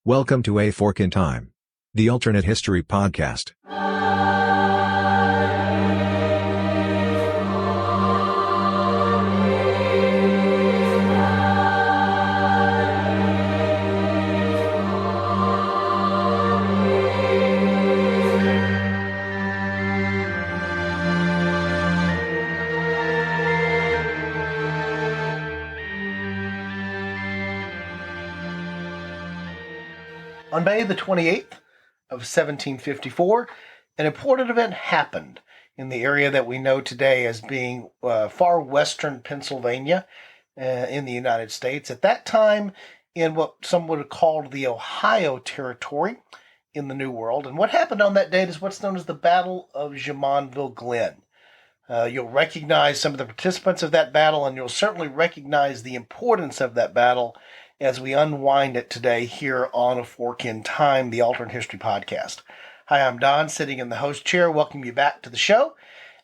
Welcome to A Fork in Time, the alternate history podcast. On May the 28th of 1754, an important event happened in the area that we know today as being far western Pennsylvania in the United States. At that time, in what some would have called the Ohio Territory in the New World. And what happened on that date is what's known as the Battle of Jumonville Glen. You'll recognize some of the participants of that battle, and you'll certainly recognize the importance of that battle as we unwind it today here on A Fork in Time, the Alternate History Podcast. Hi, I'm Don, sitting in the host chair. Welcome you back to the show.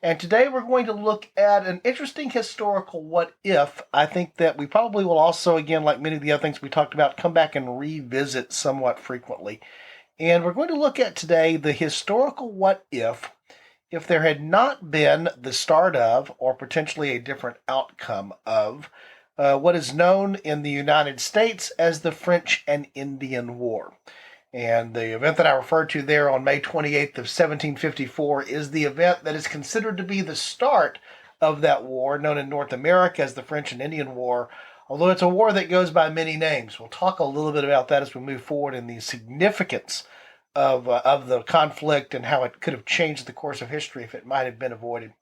And today we're going to look at an interesting historical what-if. I think that we probably will also, again, like many of the other things we talked about, come back and revisit somewhat frequently. And we're going to look at today the historical what-if there had not been the start of, or potentially a different outcome of, what is known in the United States as the French and Indian War. And the event that I referred to there on May 28th of 1754 is the event that is considered to be the start of that war, known in North America as the French and Indian War, although it's a war that goes by many names. We'll talk a little bit about that as we move forward in the significance of the conflict and how it could have changed the course of history if it might have been avoided.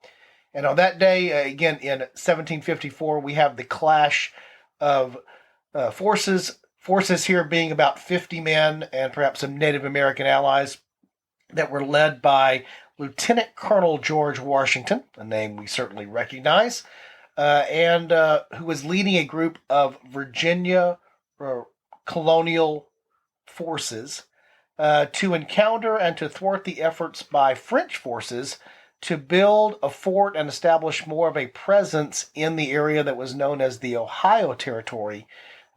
And on that day, again, in 1754, we have the clash of forces here being about 50 men and perhaps some Native American allies that were led by Lieutenant Colonel George Washington, a name we certainly recognize, and who was leading a group of Virginia colonial forces to encounter and to thwart the efforts by French forces to build a fort and establish more of a presence in the area that was known as the Ohio Territory,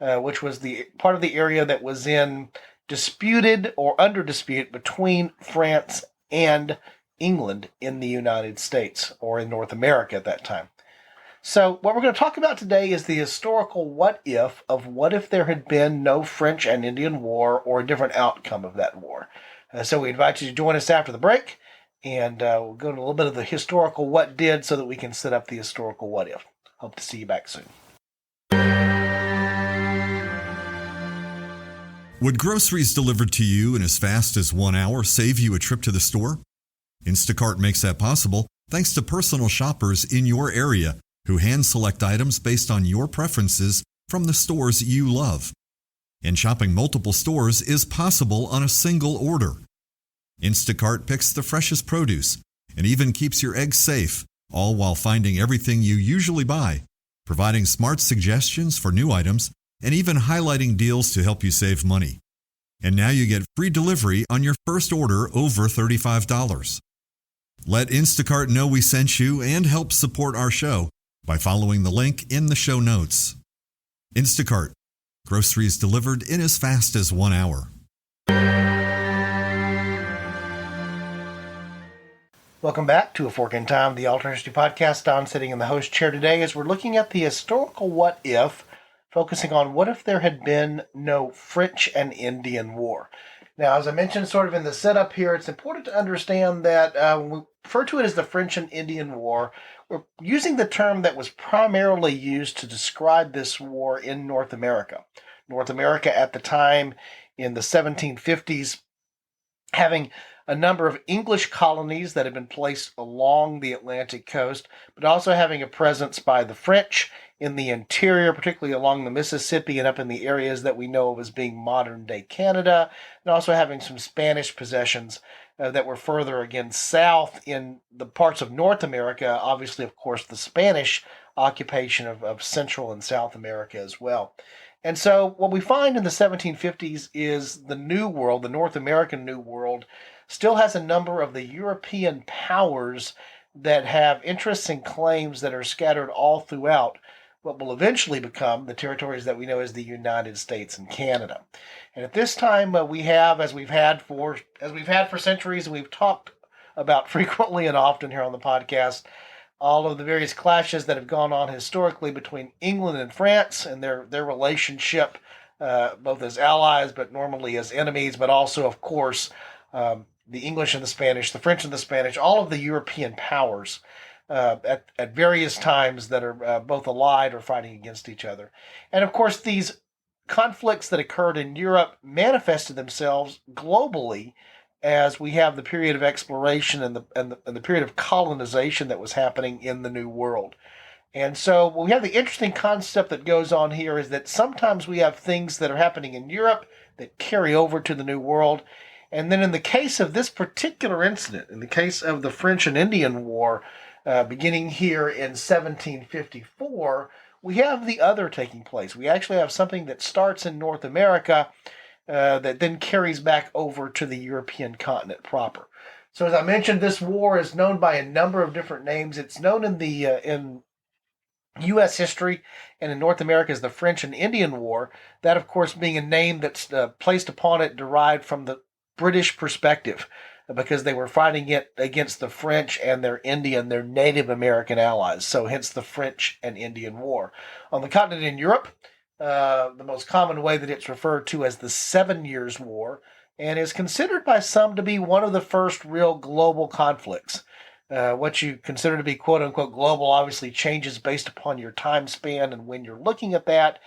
which was the part of the area that was in disputed or under dispute between France and England in the United States, or in North America at that time. So what we're going to talk about today is the historical what-if of what if there had been no French and Indian War or a different outcome of that war. So we invite you to join us after the break, and we'll go into a little bit of the historical what did so that we can set up the historical what if. Hope to see you back soon. Would groceries delivered to you in as fast as 1 hour save you a trip to the store? Instacart makes that possible thanks to personal shoppers in your area who hand-select items based on your preferences from the stores you love. And shopping multiple stores is possible on a single order. Instacart picks the freshest produce and even keeps your eggs safe, all while finding everything you usually buy, providing smart suggestions for new items, and even highlighting deals to help you save money. And now you get free delivery on your first order over $35. Let Instacart know we sent you and help support our show by following the link in the show notes. Instacart. Groceries delivered in as fast as 1 hour. Welcome back to A Fork in Time, the Alternate History Podcast. Don sitting in the host chair today as we're looking at the historical what if, focusing on what if there had been no French and Indian War. Now, as I mentioned sort of in the setup here, it's important to understand that when we refer to it as the French and Indian War, we're using the term that was primarily used to describe this war in North America. North America at the time in the 1750s having a number of English colonies that had been placed along the Atlantic coast, but also having a presence by the French in the interior, particularly along the Mississippi and up in the areas that we know of as being modern-day Canada, and also having some Spanish possessions that were further, again, south in the parts of North America, obviously, of course, the Spanish occupation of Central and South America as well. And so what we find in the 1750s is the New World, the North American New World, still has a number of the European powers that have interests and claims that are scattered all throughout what will eventually become the territories that we know as the United States and Canada. And at this time, we have, as we've had for centuries, and we've talked about frequently and often here on the podcast, all of the various clashes that have gone on historically between England and France and their relationship, both as allies, but normally as enemies, but also, of course, the English and the Spanish, the French and the Spanish, all of the European powers at various times that are both allied or fighting against each other. And of course, these conflicts that occurred in Europe manifested themselves globally as we have the period of exploration and the period of colonization that was happening in the New World. And so we have the interesting concept that goes on here is that sometimes we have things that are happening in Europe that carry over to the New World. And then in the case of this particular incident, in the case of the French and Indian War, beginning here in 1754, we have the other taking place. We actually have something that starts in North America that then carries back over to the European continent proper. So as I mentioned, this war is known by a number of different names. It's known in U.S. history and in North America as the French and Indian War, that of course being a name that's placed upon it derived from the British perspective, because they were fighting it against the French and their Native American allies. So hence the French and Indian War. On the continent in Europe, the most common way that it's referred to as the 7 Years' War, and is considered by some to be one of the first real global conflicts. What you consider to be quote-unquote global obviously changes based upon your time span and when you're looking at that,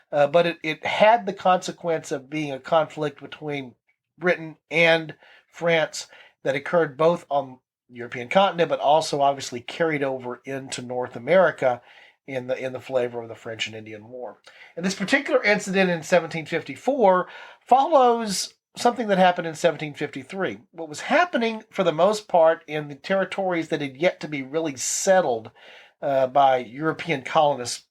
but it had the consequence of being a conflict between Britain and France that occurred both on the European continent, but also obviously carried over into North America in the flavor of the French and Indian War. And this particular incident in 1754 follows something that happened in 1753. What was happening for the most part in the territories that had yet to be really settled by European colonists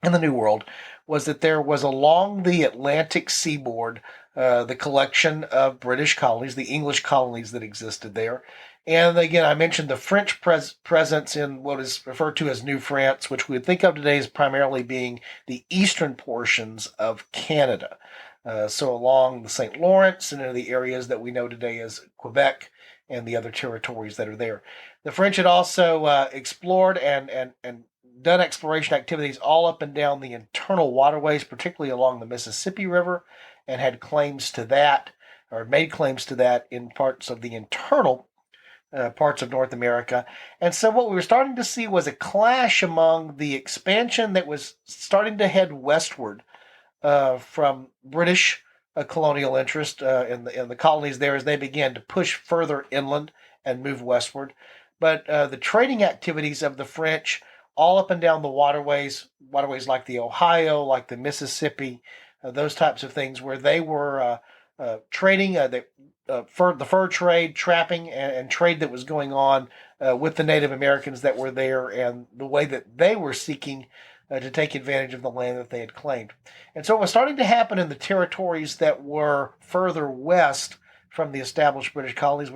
in the New World was that there was along the Atlantic seaboard the collection of British colonies, the English colonies that existed there. And again, I mentioned the French presence in what is referred to as New France, which we would think of today as primarily being the eastern portions of Canada. So along the St. Lawrence and in the areas that we know today as Quebec and the other territories that are there. The French had also explored and done exploration activities all up and down the internal waterways, particularly along the Mississippi River, and had claims to that, or made claims to that in parts of the internal parts of North America. And so what we were starting to see was a clash among the expansion that was starting to head westward from British colonial interest in the colonies there as they began to push further inland and move westward. But the trading activities of the French all up and down the waterways like the Ohio, like the Mississippi, those types of things where they were trading the fur trade, trapping, and trade that was going on with the Native Americans that were there and the way that they were seeking to take advantage of the land that they had claimed. And so what was starting to happen in the territories that were further west from the established British colonies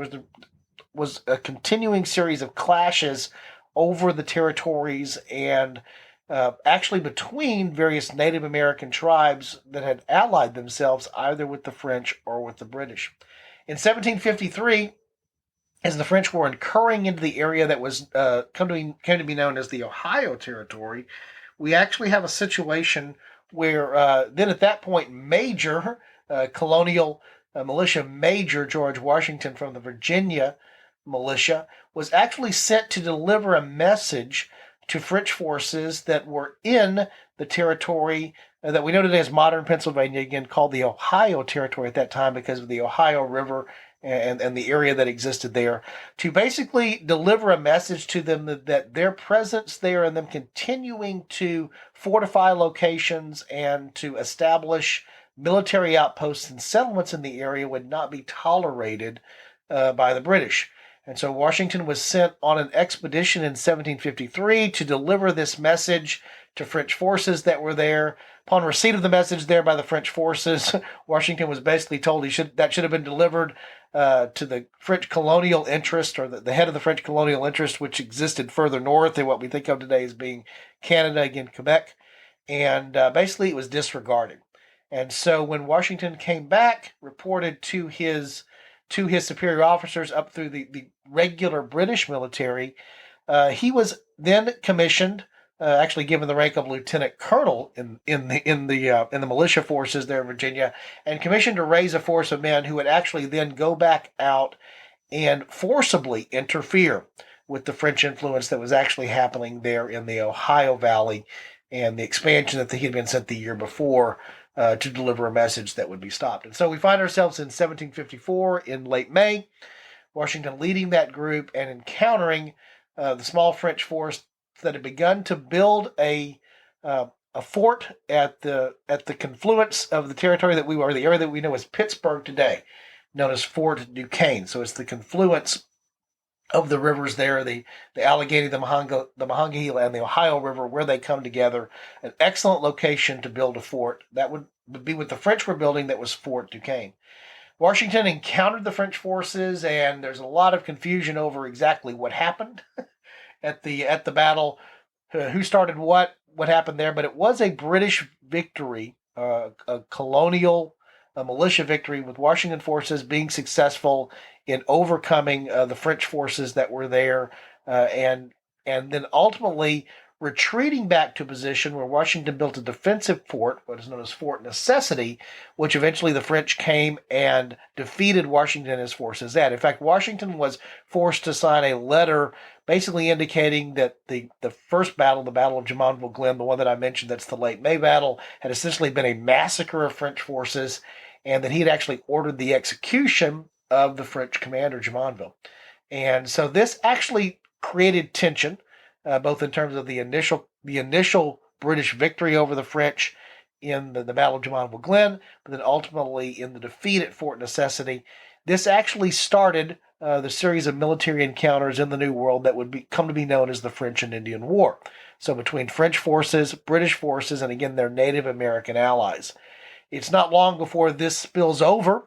was a continuing series of clashes over the territories and actually between various Native American tribes that had allied themselves either with the French or with the British. In 1753, as the French were incurring into the area that was came to be known as the Ohio Territory, we actually have a situation where then at that point Major, colonial militia Major George Washington from the Virginia militia was actually sent to deliver a message to French forces that were in the territory that we know today as modern Pennsylvania, again called the Ohio Territory at that time because of the Ohio River and the area that existed there, to basically deliver a message to them that their presence there and them continuing to fortify locations and to establish military outposts and settlements in the area would not be tolerated by the British. And so Washington was sent on an expedition in 1753 to deliver this message to French forces that were there, Upon receipt of the message there by the French forces, Washington was basically told that should have been delivered to the French colonial interest, or the head of the French colonial interest, which existed further north in what we think of today as being Canada, again Quebec, and basically it was disregarded. And so when Washington came back, reported to his superior officers up through the regular British military, he was then commissioned, actually given the rank of lieutenant colonel in the militia forces there in Virginia, and commissioned to raise a force of men who would actually then go back out and forcibly interfere with the French influence that was actually happening there in the Ohio Valley, and the expansion that he had been sent the year before to deliver a message that would be stopped. And so we find ourselves in 1754 in late May, Washington leading that group and encountering the small French force that had begun to build a fort at the confluence of the territory the area that we know as Pittsburgh today, known as Fort Duquesne. So it's the confluence of the rivers there, the Allegheny, the Monongahela, and the Ohio River, where they come together. An excellent location to build a fort. That would be what the French were building. That was Fort Duquesne. Washington encountered the French forces, and there's a lot of confusion over exactly what happened at the battle, who started what happened there. But it was a British victory, a colonial militia victory, with Washington forces being successful in overcoming the French forces that were there, and then ultimately retreating back to a position where Washington built a defensive fort, what is known as Fort Necessity, which eventually the French came and defeated Washington and his forces at. In fact, Washington was forced to sign a letter basically indicating that the first battle, the Battle of Jumonville Glen, the one that I mentioned, that's the late May battle, had essentially been a massacre of French forces, and that he had actually ordered the execution of the French commander, Jumonville. And so this actually created tension, both in terms of the initial British victory over the French in the Battle of Jumonville Glen, but then ultimately in the defeat at Fort Necessity. This actually started the series of military encounters in the New World that would come to be known as the French and Indian War. So between French forces, British forces, and again their Native American allies. It's not long before this spills over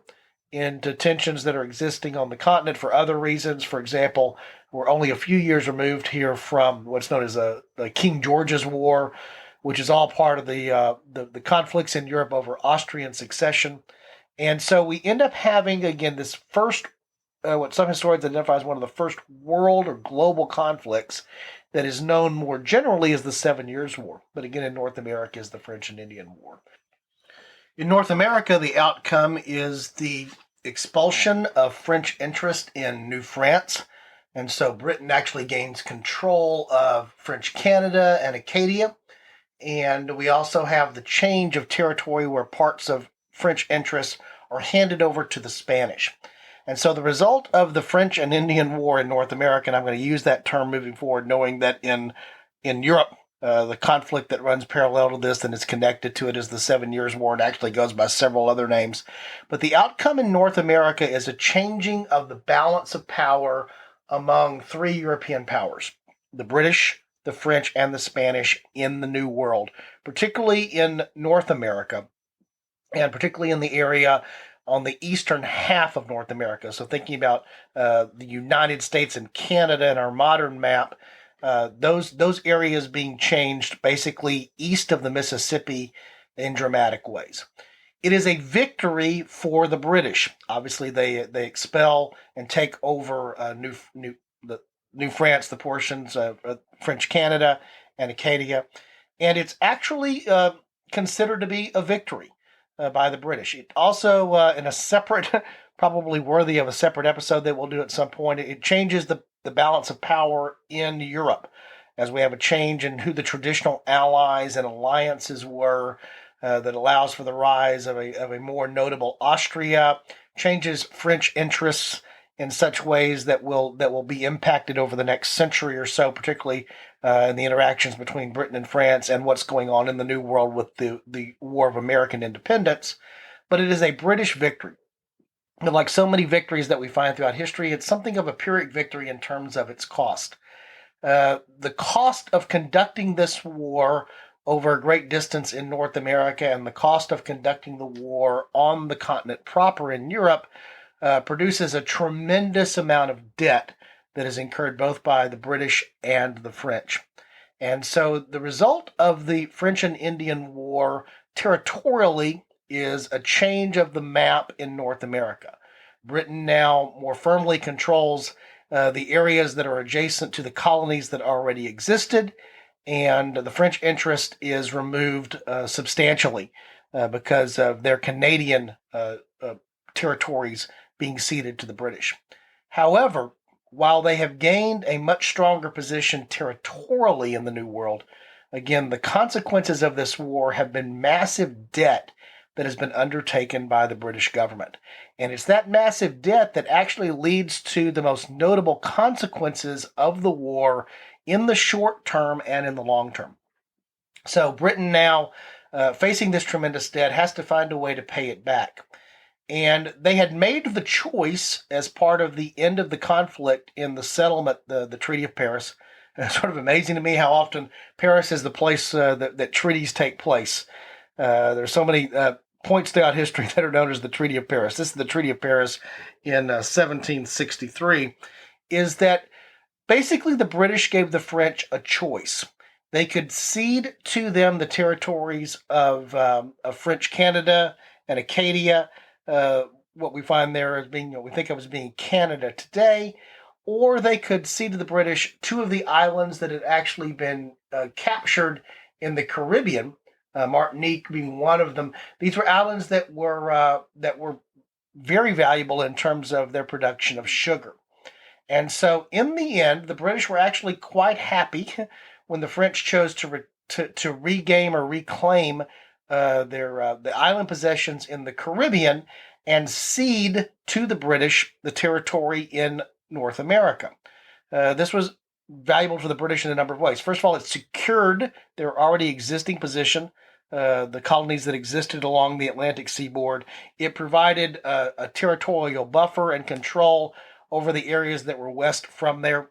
into tensions that are existing on the continent for other reasons. For example, we're only a few years removed here from what's known as the King George's War, which is all part of the conflicts in Europe over Austrian succession. And so we end up having, again, this first, what some historians identify as one of the first world or global conflicts that is known more generally as the 7 Years' War, but again in North America is the French and Indian War. In North America, the outcome is the expulsion of French interest in New France. And so Britain actually gains control of French Canada and Acadia. And we also have the change of territory where parts of French interests are handed over to the Spanish. And so the result of the French and Indian War in North America, and I'm going to use that term moving forward, knowing that in Europe, the conflict that runs parallel to this and is connected to it is the 7 Years' War. It actually goes by several other names. But the outcome in North America is a changing of the balance of power among three European powers, the British, the French, and the Spanish in the New World, particularly in North America, and particularly in the area on the eastern half of North America. So thinking about the United States and Canada in our modern map, those areas being changed basically east of the Mississippi in dramatic ways. It is a victory for the British. Obviously, they expel and take over New France, the portions of French Canada and Acadia, and it's actually considered to be a victory by the British. It also, in a separate, probably worthy of a separate episode that we'll do at some point, it changes the balance of power in Europe, as we have a change in who the traditional allies and alliances were, that allows for the rise of a more notable Austria, changes French interests in such ways that will be impacted over the next century or so, particularly in the interactions between Britain and France and what's going on in the New World with the War of American Independence. But it is a British victory. And like so many victories that we find throughout history, it's something of a Pyrrhic victory in terms of its cost. The cost of conducting this war over a great distance in North America, and the cost of conducting the war on the continent proper in Europe produces a tremendous amount of debt that is incurred both by the British and the French. And so the result of the French and Indian War territorially is a change of the map in North America. Britain now more firmly controls the areas that are adjacent to the colonies that already existed, and the French interest is removed substantially because of their Canadian territories being ceded to the British. However, while they have gained a much stronger position territorially in the New World, again, the consequences of this war have been massive debt that has been undertaken by the British government. And it's that massive debt that actually leads to the most notable consequences of the war in the short term and in the long term. So Britain now, facing this tremendous debt, has to find a way to pay it back. And they had made the choice as part of the end of the conflict in the settlement, the Treaty of Paris. It's sort of amazing to me how often Paris is the place that treaties take place. There's so many points throughout history that are known as the Treaty of Paris. This is the Treaty of Paris in 1763, is that basically the British gave the French a choice. They could cede to them the territories of French Canada and Acadia, what we find there as being, we think of as being Canada today, or they could cede to the British two of the islands that had actually been captured in the Caribbean, Martinique being one of them. These were islands that were very valuable in terms of their production of sugar. And so in the end, the British were actually quite happy when the French chose to regain or reclaim the island possessions in the Caribbean and cede to the British the territory in North America. This was valuable for the British in a number of ways. First of all, it secured their already existing position, the colonies that existed along the Atlantic seaboard. It provided a territorial buffer and control over the areas that were west from there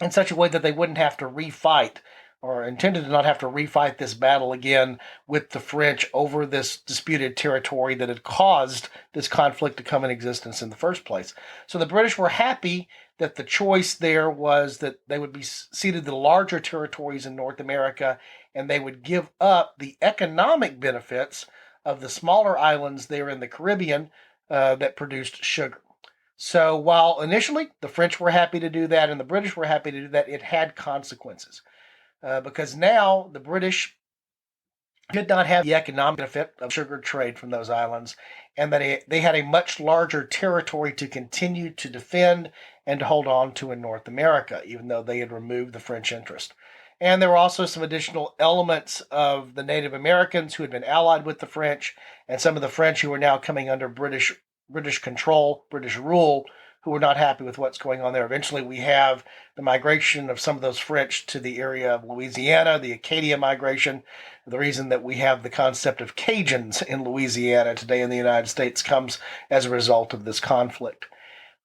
in such a way that they wouldn't have to refight, or intended to not have to refight this battle again with the French over this disputed territory that had caused this conflict to come in existence in the first place. So the British were happy that the choice there was that they would be ceded the larger territories in North America, and they would give up the economic benefits of the smaller islands there in the Caribbean that produced sugar. So while initially the French were happy to do that and the British were happy to do that, it had consequences. Because now the British did not have the economic benefit of sugar trade from those islands, and that they had a much larger territory to continue to defend and to hold on to in North America, even though they had removed the French interest. And there were also some additional elements of the Native Americans who had been allied with the French, and some of the French who were now coming under British control, British rule, who were not happy with what's going on there. Eventually, we have the migration of some of those French to the area of Louisiana, the Acadia migration. The reason that we have the concept of Cajuns in Louisiana today in the United States comes as a result of this conflict.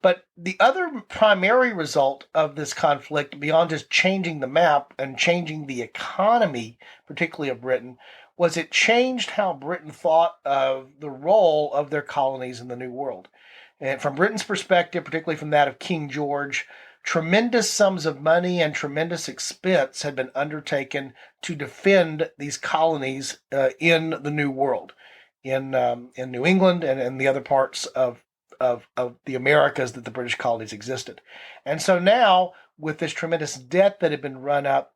But the other primary result of this conflict, beyond just changing the map and changing the economy, particularly of Britain, was it changed how Britain thought of the role of their colonies in the New World. And from Britain's perspective, particularly from that of King George, tremendous sums of money and tremendous expense had been undertaken to defend these colonies in the New World, in New England and in the other parts of the Americas that the British colonies existed. And so now, with this tremendous debt that had been run up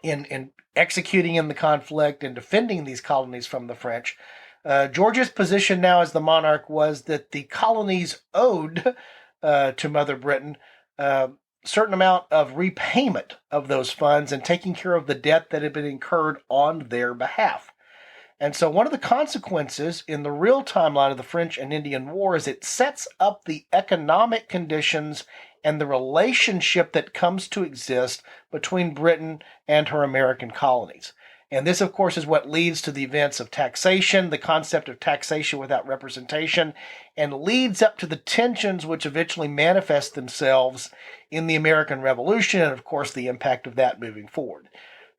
in executing in the conflict and defending these colonies from the French, George's position now as the monarch was that the colonies owed to Mother Britain a certain amount of repayment of those funds and taking care of the debt that had been incurred on their behalf. And so one of the consequences in the real timeline of the French and Indian War is it sets up the economic conditions and the relationship that comes to exist between Britain and her American colonies. And this, of course, is what leads to the events of taxation, the concept of taxation without representation, and leads up to the tensions which eventually manifest themselves in the American Revolution and, of course, the impact of that moving forward.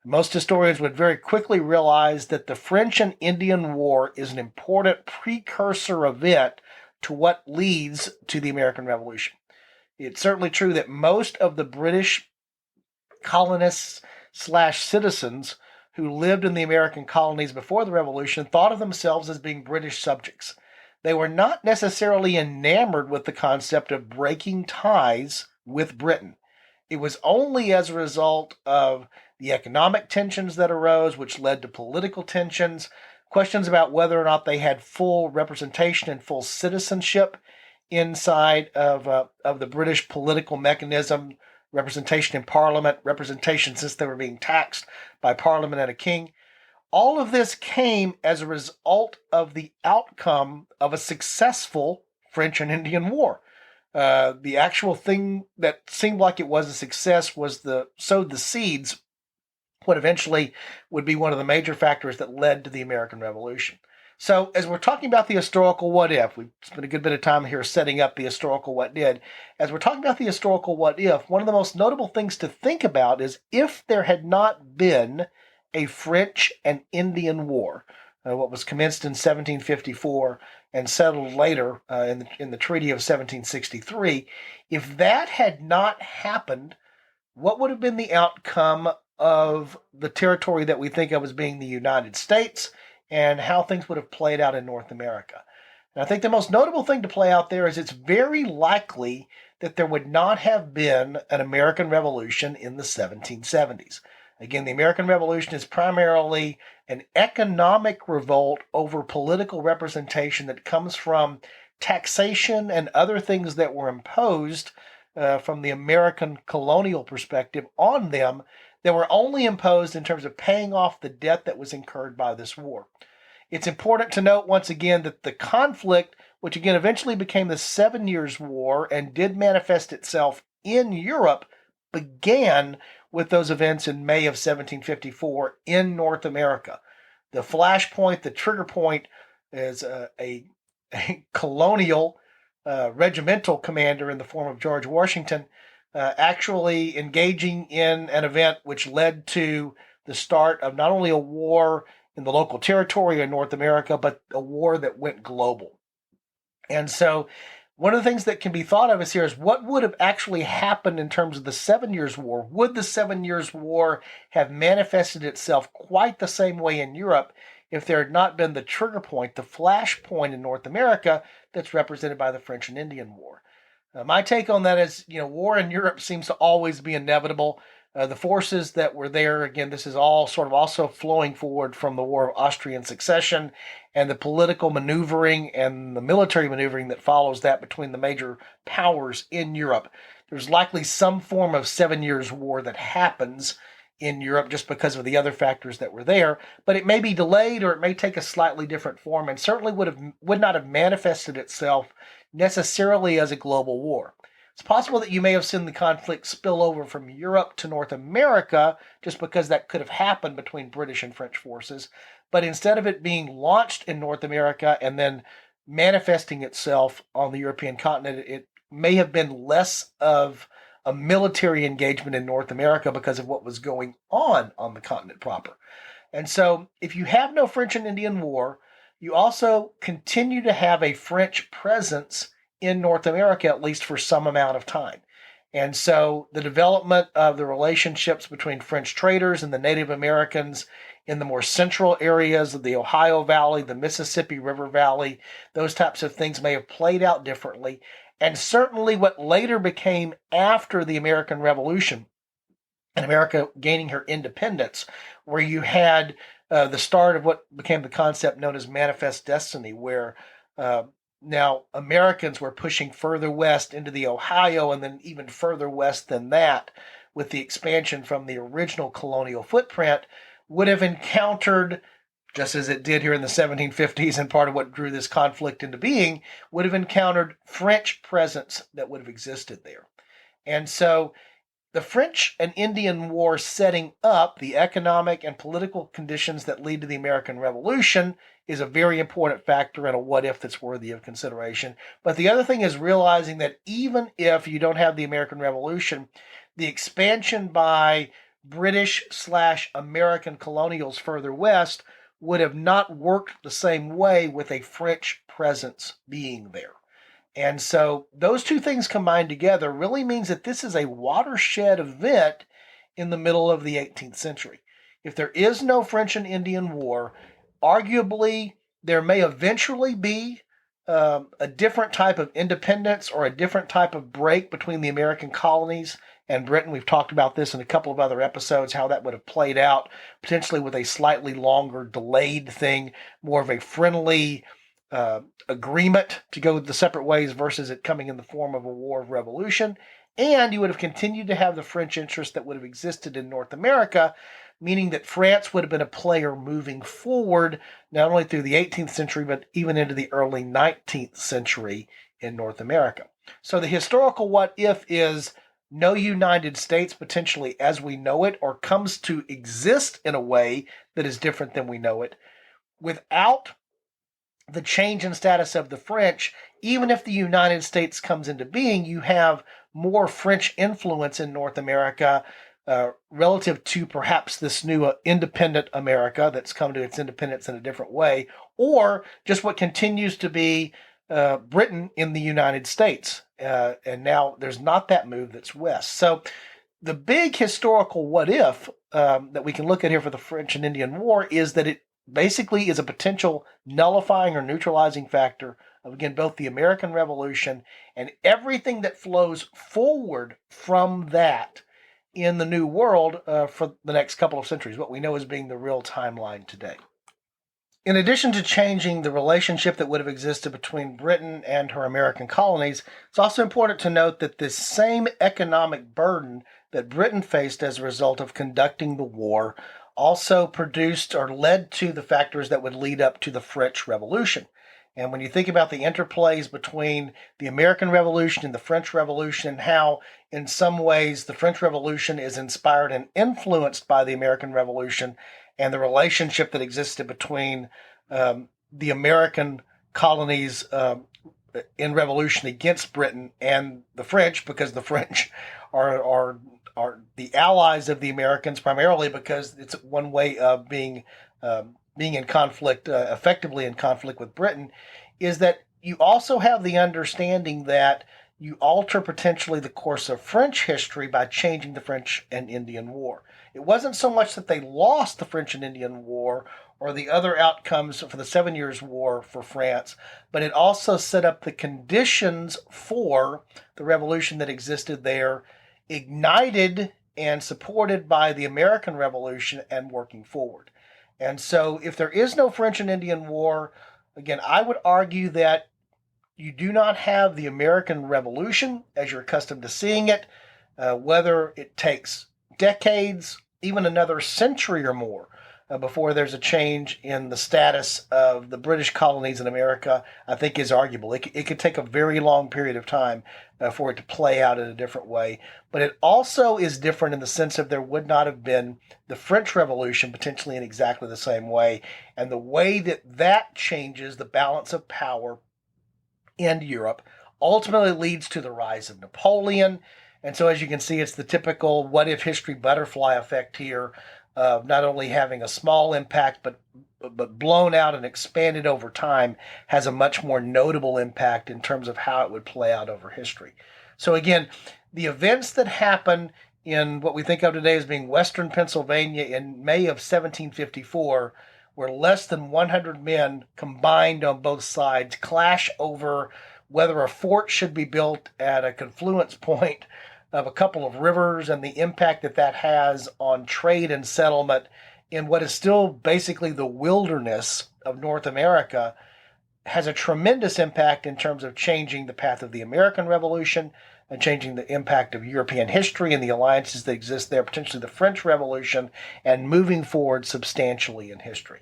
Most historians would very quickly realize that the French and Indian War is an important precursor event to what leads to the American Revolution. It's certainly true that most of the British colonists slash citizens who lived in the American colonies before the Revolution thought of themselves as being British subjects. They were not necessarily enamored with the concept of breaking ties with Britain. It was only as a result of the economic tensions that arose, which led to political tensions, questions about whether or not they had full representation and full citizenship inside of the British political mechanism, representation in Parliament, representation since they were being taxed by Parliament and a king. All of this came as a result of the outcome of a successful French and Indian War. The actual thing that seemed like it was a success was sowed the seeds, what eventually would be one of the major factors that led to the American Revolution. So as we're talking about the historical what if, we've spent a good bit of time here setting up the historical what did. As we're talking about the historical what if, one of the most notable things to think about is if there had not been a French and Indian War, what was commenced in 1754 and settled later in the Treaty of 1763, if that had not happened, what would have been the outcome of the territory that we think of as being the United States and how things would have played out in North America? And I think the most notable thing to play out there is it's very likely that there would not have been an American Revolution in the 1770s. Again, the American Revolution is primarily an economic revolt over political representation that comes from taxation and other things that were imposed from the American colonial perspective on them that were only imposed in terms of paying off the debt that was incurred by this war. It's important to note once again that the conflict, which again eventually became the 7 Years' War and did manifest itself in Europe, began with those events in May of 1754 in North America. The flashpoint, the trigger point, is a colonial regimental commander in the form of George Washington actually engaging in an event which led to the start of not only a war in the local territory in North America, but a war that went global. And so one of the things that can be thought of here is what would have actually happened in terms of the 7 Years' War. Would the 7 Years' War have manifested itself quite the same way in Europe if there had not been the trigger point, the flash point in North America that's represented by the French and Indian War? My take on that is, war in Europe seems to always be inevitable. The forces that were there, again, this is all sort of also flowing forward from the War of Austrian Succession and the political maneuvering and the military maneuvering that follows that between the major powers in Europe. There's likely some form of 7 Years' War that happens in Europe just because of the other factors that were there, but it may be delayed or it may take a slightly different form and certainly would not have manifested itself necessarily as a global war. It's possible that you may have seen the conflict spill over from Europe to North America just because that could have happened between British and French forces. But instead of it being launched in North America and then manifesting itself on the European continent, it may have been less of a military engagement in North America because of what was going on the continent proper. And so if you have no French and Indian War, you also continue to have a French presence in North America, at least for some amount of time. And so the development of the relationships between French traders and the Native Americans in the more central areas of the Ohio Valley, the Mississippi River Valley, those types of things may have played out differently. And certainly what later became after the American Revolution and America gaining her independence, where you had the start of what became the concept known as manifest destiny, where now Americans were pushing further west into the Ohio and then even further west than that with the expansion from the original colonial footprint, would have encountered, just as it did here in the 1750s and part of what drew this conflict into being, would have encountered French presence that would have existed there. And so the French and Indian War setting up the economic and political conditions that lead to the American Revolution is a very important factor and a what if that's worthy of consideration. But the other thing is realizing that even if you don't have the American Revolution, the expansion by British/American colonials further west would have not worked the same way with a French presence being there. And so those two things combined together really means that this is a watershed event in the middle of the 18th century. If there is no French and Indian War, arguably there may eventually be a different type of independence or a different type of break between the American colonies and Britain. We've talked about this in a couple of other episodes, how that would have played out, potentially with a slightly longer delayed thing, more of a friendly agreement to go the separate ways versus it coming in the form of a war of revolution. And you would have continued to have the French interest that would have existed in North America, meaning that France would have been a player moving forward, not only through the 18th century, but even into the early 19th century in North America. So the historical what if is no United States potentially as we know it, or comes to exist in a way that is different than we know it, without the change in status of the French. Even if the United States comes into being, you have more French influence in North America relative to perhaps this new independent America that's come to its independence in a different way, or just what continues to be Britain in the United States. And now there's not that move that's west. So the big historical what if that we can look at here for the French and Indian War is that it basically is a potential nullifying or neutralizing factor of, again, both the American Revolution and everything that flows forward from that in the New World for the next couple of centuries, what we know as being the real timeline today. In addition to changing the relationship that would have existed between Britain and her American colonies, it's also important to note that this same economic burden that Britain faced as a result of conducting the war also produced or led to the factors that would lead up to the French Revolution. And when you think about the interplays between the American Revolution and the French Revolution, and how in some ways the French Revolution is inspired and influenced by the American Revolution, and the relationship that existed between the American colonies in revolution against Britain and the French, because the French are the allies of the Americans, primarily because it's one way of being in conflict, effectively in conflict with Britain, is that you also have the understanding that you alter potentially the course of French history by changing the French and Indian War. It wasn't so much that they lost the French and Indian War or the other outcomes for the 7 Years' War for France, but it also set up the conditions for the revolution that existed there, ignited and supported by the American Revolution and working forward. And so if there is no French and Indian War, again, I would argue that you do not have the American Revolution as you're accustomed to seeing it, whether it takes decades, even another century or more, before there's a change in the status of the British colonies in America, I think is arguable. It could take a very long period of time for it to play out in a different way. But it also is different in the sense of there would not have been the French Revolution potentially in exactly the same way. And the way that changes the balance of power in Europe ultimately leads to the rise of Napoleon. And so as you can see, it's the typical what if history butterfly effect here, of not only having a small impact, but blown out and expanded over time, has a much more notable impact in terms of how it would play out over history. So again, the events that happen in what we think of today as being Western Pennsylvania in May of 1754, where less than 100 men combined on both sides clash over whether a fort should be built at a confluence point of a couple of rivers, and the impact that has on trade and settlement in what is still basically the wilderness of North America, has a tremendous impact in terms of changing the path of the American Revolution and changing the impact of European history and the alliances that exist there, potentially the French Revolution, and moving forward substantially in history.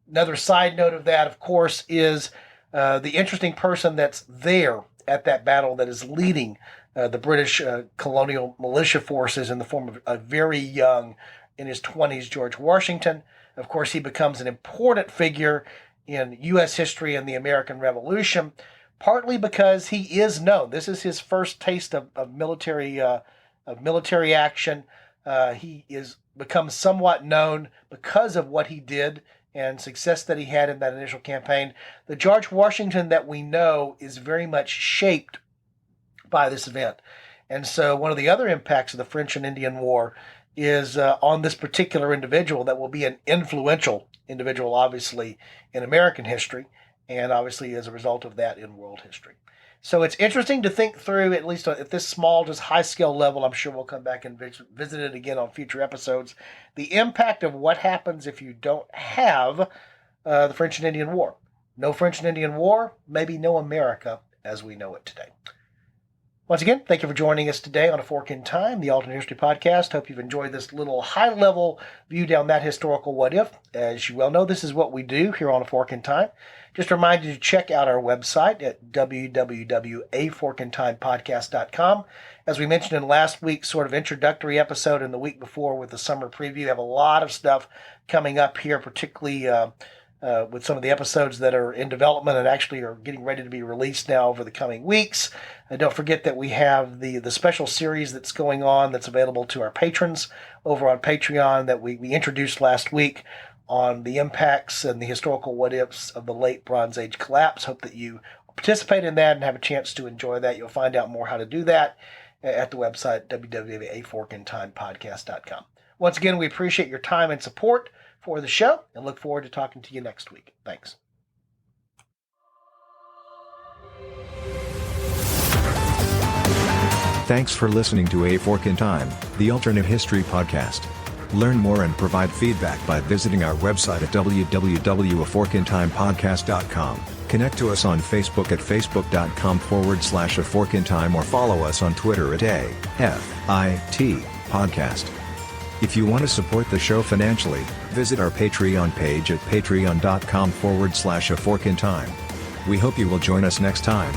Another side note of that, of course, is the interesting person that's there at that battle that is leading the British colonial militia forces in the form of a very young, in his 20s, George Washington. Of course, he becomes an important figure in U.S. history and the American Revolution, partly because he is known. This is his first taste of military action. He is become somewhat known because of what he did and success that he had in that initial campaign. The George Washington that we know is very much shaped by this event. And so one of the other impacts of the French and Indian War is on this particular individual that will be an influential individual, obviously, in American history, and obviously as a result of that in world history. So it's interesting to think through, at least at this small, just high-scale level. I'm sure we'll come back and visit it again on future episodes. The impact of what happens if you don't have the French and Indian War. No French and Indian War, maybe no America as we know it today. Once again, thank you for joining us today on A Fork in Time, the Alternate History Podcast. Hope you've enjoyed this little high-level view down that historical what-if. As you well know, this is what we do here on A Fork in Time. Just a reminder to check out our website at www.aforkintimepodcast.com. As we mentioned in last week's sort of introductory episode and the week before with the summer preview, we have a lot of stuff coming up here, particularly with some of the episodes that are in development and actually are getting ready to be released now over the coming weeks. And don't forget that we have the special series that's going on that's available to our patrons over on Patreon that we introduced last week on the impacts and the historical what-ifs of the late Bronze Age collapse. Hope that you participate in that and have a chance to enjoy that. You'll find out more how to do that at the website www.aforkintimepodcast.com. Once again, we appreciate your time and support for the show and look forward to talking to you next week. Thanks. Thanks for listening to A Fork in Time, the Alternate History Podcast. Learn more and provide feedback by visiting our website at www.aforkintimepodcast.com. Connect to us on Facebook at facebook.com/aforkintime or follow us on Twitter at AFIT Podcast. If you want to support the show financially, visit our Patreon page at patreon.com/aforkintime. We hope you will join us next time.